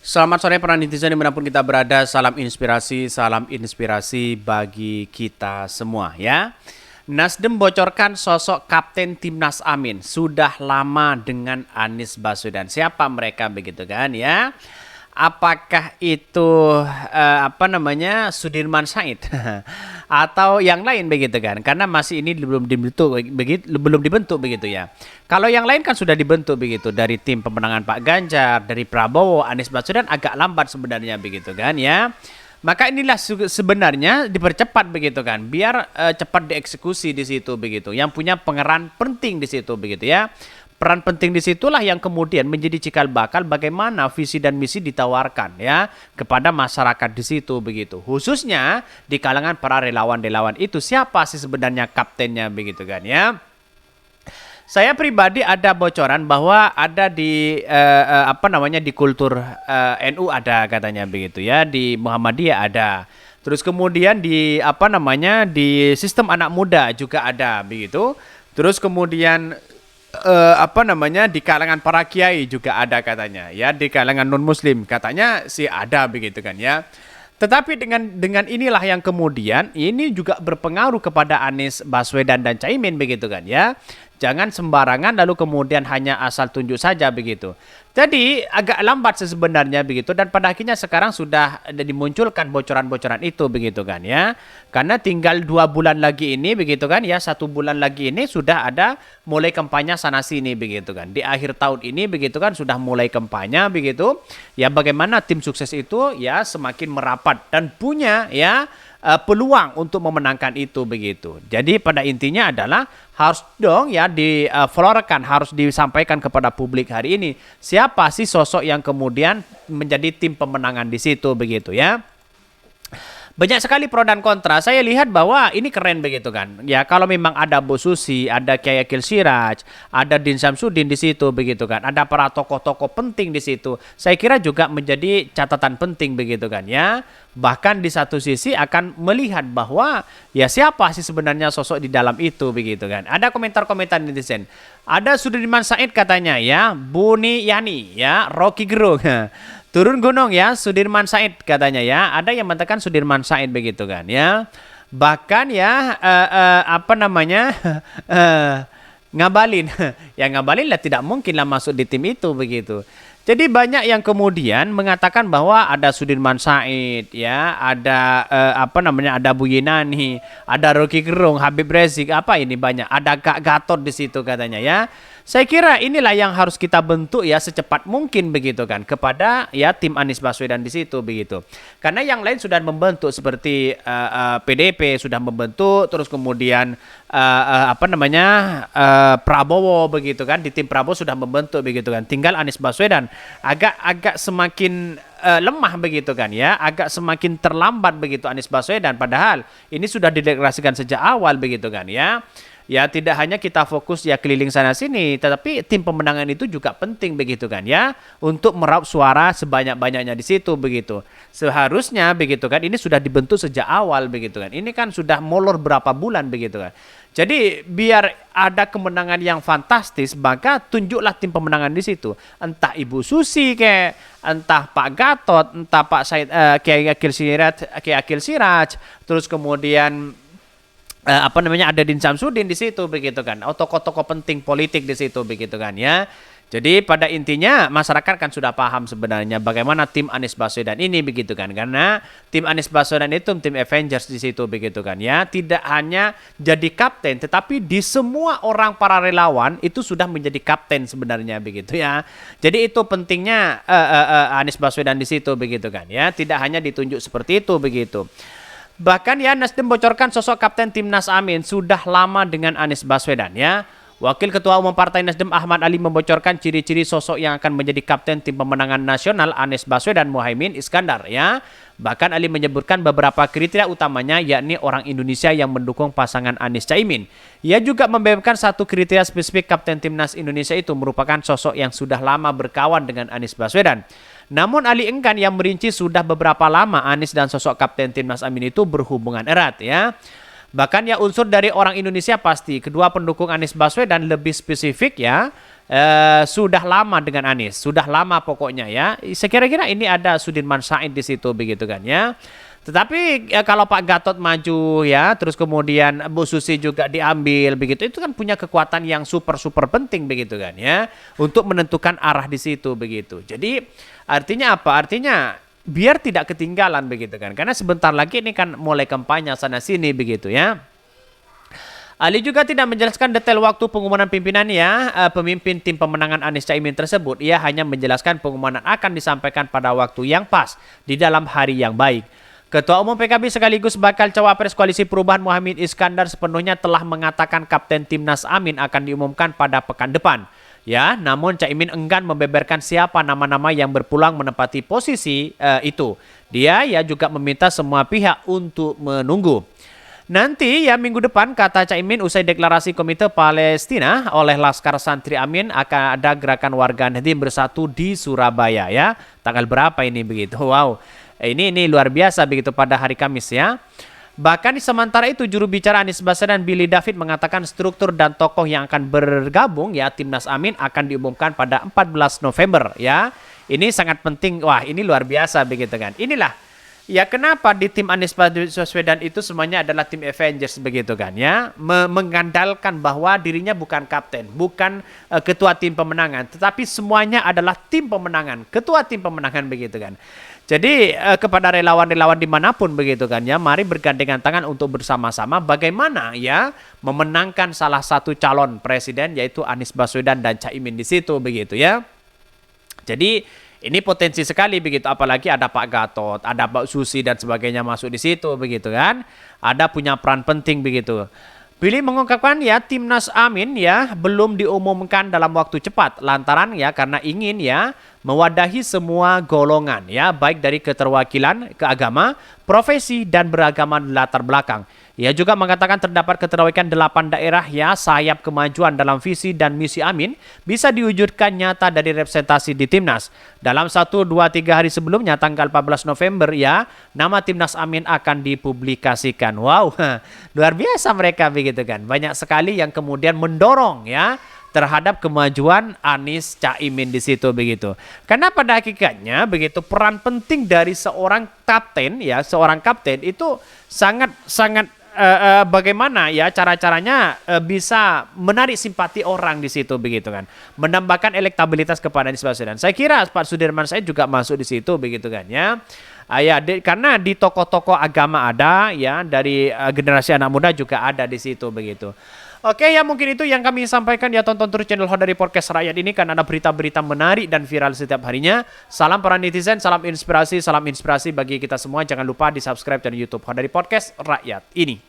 Selamat sore para netizen dimanapun kita berada. Salam inspirasi bagi kita semua ya. Nasdem bocorkan sosok Kapten Timnas Amin. Sudah lama dengan Anies Baswedan. Siapa mereka begitu kan ya? Apakah itu Sudirman Said atau yang lain begitu kan? Karena masih ini belum dibentuk begitu ya. Kalau yang lain kan sudah dibentuk begitu dari tim pemenangan Pak Ganjar, dari Prabowo, Anies Baswedan agak lambat sebenarnya begitu kan ya. Maka inilah sebenarnya dipercepat begitu kan, biar cepat dieksekusi di situ begitu. Yang punya peran penting di situ begitu ya. Peran penting disitulah yang kemudian menjadi cikal bakal bagaimana visi dan misi ditawarkan ya kepada masyarakat di situ begitu. Khususnya di kalangan para relawan-relawan itu siapa sih sebenarnya kaptennya begitu kan ya. Saya pribadi ada bocoran bahwa ada di di kultur NU ada katanya begitu ya, di Muhammadiyah ada. Terus kemudian di di sistem anak muda juga ada begitu. Terus kemudian di kalangan para kiai juga ada katanya ya, di kalangan non muslim katanya sih ada begitu kan ya. Tetapi dengan inilah yang kemudian ini juga berpengaruh kepada Anies Baswedan dan Caimin begitu kan ya. Jangan sembarangan lalu kemudian hanya asal tunjuk saja begitu. Jadi agak lambat sebenarnya begitu, dan pada akhirnya sekarang sudah dimunculkan bocoran-bocoran itu begitu kan ya. Karena tinggal 2 bulan lagi ini begitu kan ya, 1 bulan lagi ini sudah ada mulai kampanye sana sini begitu kan. Di akhir tahun ini begitu kan sudah mulai kampanye begitu. Ya bagaimana tim sukses itu ya semakin merapat dan punya ya peluang untuk memenangkan itu begitu. Jadi pada intinya adalah harus dong ya diflorkan, harus disampaikan kepada publik hari ini siapa sih sosok yang kemudian menjadi tim pemenangan di situ begitu ya. Banyak sekali pro dan kontra. Saya lihat bahwa ini keren begitu kan. Ya kalau memang ada Bu Susi, ada Kiai Akil Siraj, ada Din Samsudin di situ begitu kan. Ada para tokoh-tokoh penting di situ. Saya kira juga menjadi catatan penting begitu kan ya. Bahkan di satu sisi akan melihat bahwa ya siapa sih sebenarnya sosok di dalam itu begitu kan. Ada komentar-komentar netizen. Ada Sudirman Said katanya ya, Buni Yani ya, Rocky Gerung. Turun gunung ya, Sudirman Said katanya ya. Ada yang mengatakan Sudirman Said begitu kan ya. Bahkan ya ngabalin. Ya ngabalin lah tidak mungkin lah masuk di tim itu begitu. Jadi banyak yang kemudian mengatakan bahwa ada Sudirman Said ya, ada ada Bu Yinani, ada Rocky Gerung, Habib Rizik, apa ini banyak. Ada Kak Gatot di situ katanya ya. Saya kira inilah yang harus kita bentuk ya secepat mungkin begitu kan kepada ya tim Anies Baswedan di situ begitu. Karena yang lain sudah membentuk seperti PDP sudah membentuk, terus kemudian Prabowo begitu kan, di tim Prabowo sudah membentuk begitu kan. Tinggal Anies Baswedan agak semakin lemah begitu kan ya, agak semakin terlambat begitu Anies Baswedan, padahal ini sudah dideklarasikan sejak awal begitu kan ya. Ya tidak hanya kita fokus ya keliling sana sini, tetapi tim pemenangan itu juga penting begitu kan ya, untuk meraup suara sebanyak-banyaknya di situ begitu. Seharusnya begitu kan ini sudah dibentuk sejak awal begitu kan. Ini kan sudah molor berapa bulan begitu kan. Jadi biar ada kemenangan yang fantastis, maka tunjuklah tim pemenangan di situ. Entah Ibu Susi entah Pak Gatot, entah Pak Said Kiai Akil Siraj, terus kemudian ada Din Samsudin di situ begitu kan, tokoh-tokoh penting politik di situ begitu kan ya. Jadi pada intinya masyarakat kan sudah paham sebenarnya bagaimana tim Anies Baswedan ini begitu kan, karena tim Anies Baswedan itu tim Avengers di situ begitu kan ya, tidak hanya jadi kapten tetapi di semua orang para relawan itu sudah menjadi kapten sebenarnya begitu ya. Jadi itu pentingnya Anies Baswedan di situ begitu kan ya, tidak hanya ditunjuk seperti itu begitu. Bahkan ya Nasdem bocorkan sosok Kapten Timnas Amin sudah lama dengan Anies Baswedan ya. Wakil Ketua Umum Partai Nasdem Ahmad Ali membocorkan ciri-ciri sosok yang akan menjadi kapten tim pemenangan nasional Anies Baswedan Muhaimin Iskandar ya. Bahkan Ali menyebutkan beberapa kriteria utamanya yakni orang Indonesia yang mendukung pasangan Anies Caimin. Ia juga membeberkan satu kriteria spesifik Kapten Timnas Indonesia itu merupakan sosok yang sudah lama berkawan dengan Anies Baswedan. Namun Ali enggan yang merinci sudah beberapa lama Anies dan sosok Kapten Timnas Amin itu berhubungan erat ya. Bahkan ya unsur dari orang Indonesia pasti. Kedua pendukung Anies Baswedan lebih spesifik ya. Sudah lama dengan Anies, sudah lama pokoknya ya. Sekira-kira ini ada Sudirman Said di situ begitu kan ya. Tetapi ya, kalau Pak Gatot maju ya, terus kemudian Bu Susi juga diambil begitu, itu kan punya kekuatan yang super penting begitu kan ya, untuk menentukan arah di situ begitu. Jadi artinya apa? Artinya biar tidak ketinggalan begitu kan, karena sebentar lagi ini kan mulai kampanye sana sini begitu ya. Ali juga tidak menjelaskan detail waktu pengumuman pimpinan ya, pemimpin tim pemenangan Anies Caimin tersebut. Ia hanya menjelaskan pengumuman akan disampaikan pada waktu yang pas di dalam hari yang baik. Ketua Umum PKB sekaligus bakal cawapres Koalisi Perubahan Muhammad Iskandar sepenuhnya telah mengatakan Kapten Timnas Amin akan diumumkan pada pekan depan. Ya, namun Caimin enggan membeberkan siapa nama-nama yang berpulang menempati posisi itu. Dia ya juga meminta semua pihak untuk menunggu. Nanti ya minggu depan kata Caimin usai deklarasi Komite Palestina oleh Laskar Santri Amin akan ada gerakan warga Nahdien bersatu di Surabaya ya. Tanggal berapa ini begitu? Wow. Ini luar biasa begitu pada hari Kamis ya. Bahkan di sementara itu juru bicara Anies Baswedan Billy David mengatakan struktur dan tokoh yang akan bergabung ya Timnas Amin akan diumumkan pada 14 November ya. Ini sangat penting. Wah, ini luar biasa begitu kan. Inilah ya kenapa di tim Anies Baswedan itu semuanya adalah tim Avengers begitu kan ya. Mengandalkan bahwa dirinya bukan kapten, bukan ketua tim pemenangan, tetapi semuanya adalah tim pemenangan, ketua tim pemenangan begitu kan. Jadi kepada relawan-relawan dimanapun begitu kan ya, mari bergandengan tangan untuk bersama-sama bagaimana ya memenangkan salah satu calon presiden yaitu Anies Baswedan dan Caimin di situ begitu ya. Jadi ini potensi sekali begitu, apalagi ada Pak Gatot, ada Pak Susi dan sebagainya masuk di situ begitu kan. Ada punya peran penting begitu. Billy mengungkapkan ya Timnas Amin ya belum diumumkan dalam waktu cepat lantaran ya karena ingin ya mewadahi semua golongan ya baik dari keterwakilan, keagama, profesi dan beragaman latar belakang. Ia juga mengatakan terdapat keterwakilan 8 daerah ya sayap kemajuan dalam visi dan misi Amin bisa diwujudkan nyata dari representasi di Timnas. Dalam 1, 2, 3 hari sebelumnya tanggal 14 November ya nama Timnas Amin akan dipublikasikan. Wow, luar biasa mereka begitu kan. Banyak sekali yang kemudian mendorong ya terhadap kemajuan Anies Caimin di situ begitu. Karena pada hakikatnya begitu peran penting dari seorang kapten ya, seorang kapten itu sangat bagaimana ya cara-caranya bisa menarik simpati orang di situ begitu kan. Menambahkan elektabilitas kepada Anies Baswedan. Saya kira Pak Sudirman Said juga masuk di situ begitu kan ya. Karena di tokoh-tokoh agama ada ya, dari generasi anak muda juga ada di situ begitu. Oke ya mungkin itu yang kami sampaikan ya, tonton terus channel Hodari Podcast Rakyat ini kan ada berita-berita menarik dan viral setiap harinya. Salam para netizen, salam inspirasi bagi kita semua. Jangan lupa di subscribe channel YouTube Hodari Podcast Rakyat ini.